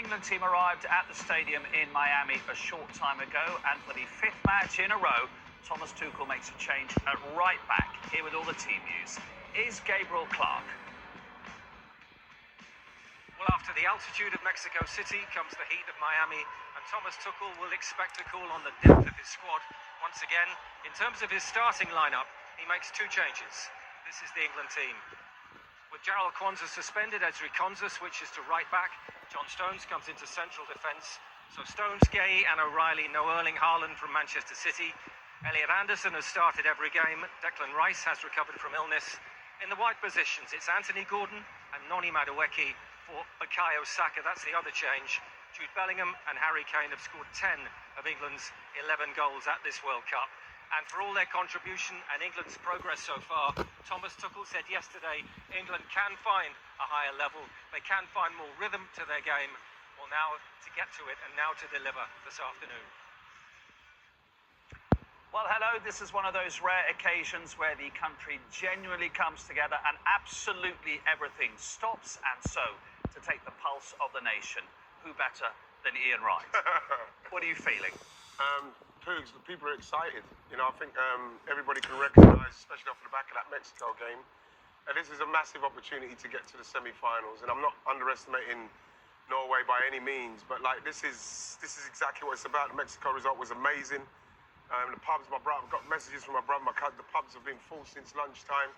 England team arrived at the stadium in Miami a short time ago, and for the fifth match in a row, Thomas Tuchel makes a change at right back. Here with all the team news is Gabriel Clark. Well, after the altitude of Mexico City comes the heat of Miami, and Thomas Tuchel will expect a call on the depth of his squad. Once again, in terms of his starting lineup, he makes two changes. This is the England team. With Jarrell Quansah suspended, Ezri Konsa switches to right back. John Stones comes into central defence. So Stones, Gay and O'Reilly, no Erling Haaland from Manchester City. Elliot Anderson has started every game. Declan Rice has recovered from illness. In the wide positions, it's Anthony Gordon and Noni Madueke for Bukayo Saka. That's the other change. Jude Bellingham and Harry Kane have scored 10 of England's 11 goals at this World Cup. And for all their contribution and England's progress so far, Thomas Tuchel said yesterday England can find a higher level. They can find more rhythm to their game. Well, now to get to it and now to deliver this afternoon. Well, hello. This is one of those rare occasions where the country genuinely comes together and absolutely everything stops. And so, to take the pulse of the nation, who better than Ian Wright? What are you feeling? Poogs, the people are excited. You know, I think everybody can recognise, especially off the back of that Mexico game, and this is a massive opportunity to get to the semi-finals. And I'm not underestimating Norway by any means, but like this is exactly what it's about. The Mexico result was amazing. The pubs, I've got messages from my brother, the pubs have been full since lunchtime.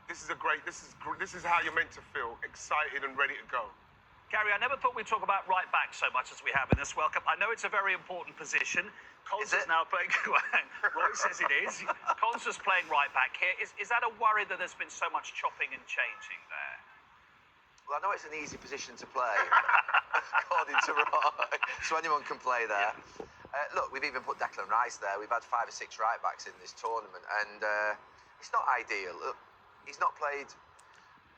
This is how you're meant to feel, excited and ready to go. Gary, I never thought we'd talk about right back so much as we have in this World Cup. I know it's a very important position. Konsa's now playing. Roy says it is. Konsa's playing right back here. Is that a worry that there's been so much chopping and changing there? Well, I know it's an easy position to play, according to Roy, so anyone can play there. Look, we've even put Declan Rice there. We've had 5 or 6 right backs in this tournament, and it's not ideal. Look, he's not played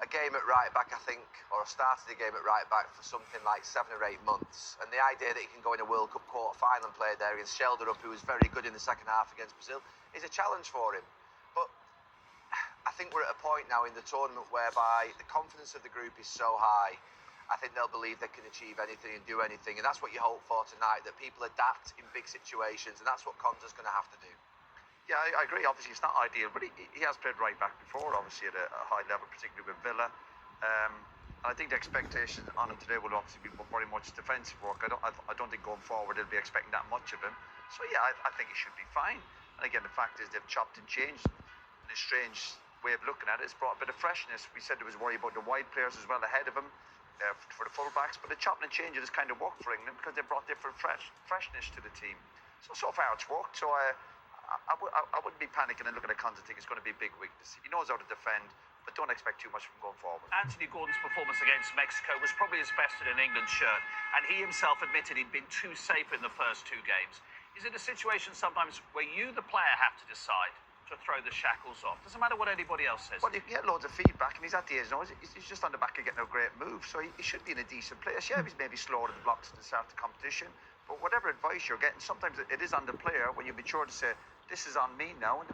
a game at right back, I think, or started a game at right back for something like 7 or 8 months. And the idea that he can go in a World Cup quarter-final and play there against Shelderup, who was very good in the second half against Brazil, is a challenge for him. But I think we're at a point now in the tournament whereby the confidence of the group is so high, I think they'll believe they can achieve anything and do anything. And that's what you hope for tonight, that people adapt in big situations. And that's what Konsa's going to have to do. Yeah, I agree. Obviously, it's not ideal, but he has played right back before, obviously, at a high level, particularly with Villa. And I think the expectation on him today will obviously be very much defensive work. I don't think going forward they'll be expecting that much of him. So, yeah, I think he should be fine. And again, the fact is they've chopped and changed in a strange way of looking at it. It's brought a bit of freshness. We said there was worry about the wide players as well ahead of him for the full-backs, but the chopping and changing has kind of worked for England because they brought different freshness to the team. So far it's worked. So I wouldn't be panicking and looking at Konsa think it's going to be a big weakness. He knows how to defend, but don't expect too much from going forward. Anthony Gordon's performance against Mexico was probably his best in an England shirt, and he himself admitted he'd been too safe in the first 2 games. Is it a situation sometimes where you, the player, have to decide to throw the shackles off? Doesn't matter what anybody else says. Well, you can get loads of feedback, and he's at the age now. He's just on the back of getting a great move, so he should be in a decent place. Yeah, he's maybe slower in the blocks at the start of the competition, but whatever advice you're getting, sometimes it is on the player when you mature to say, this is on me now, and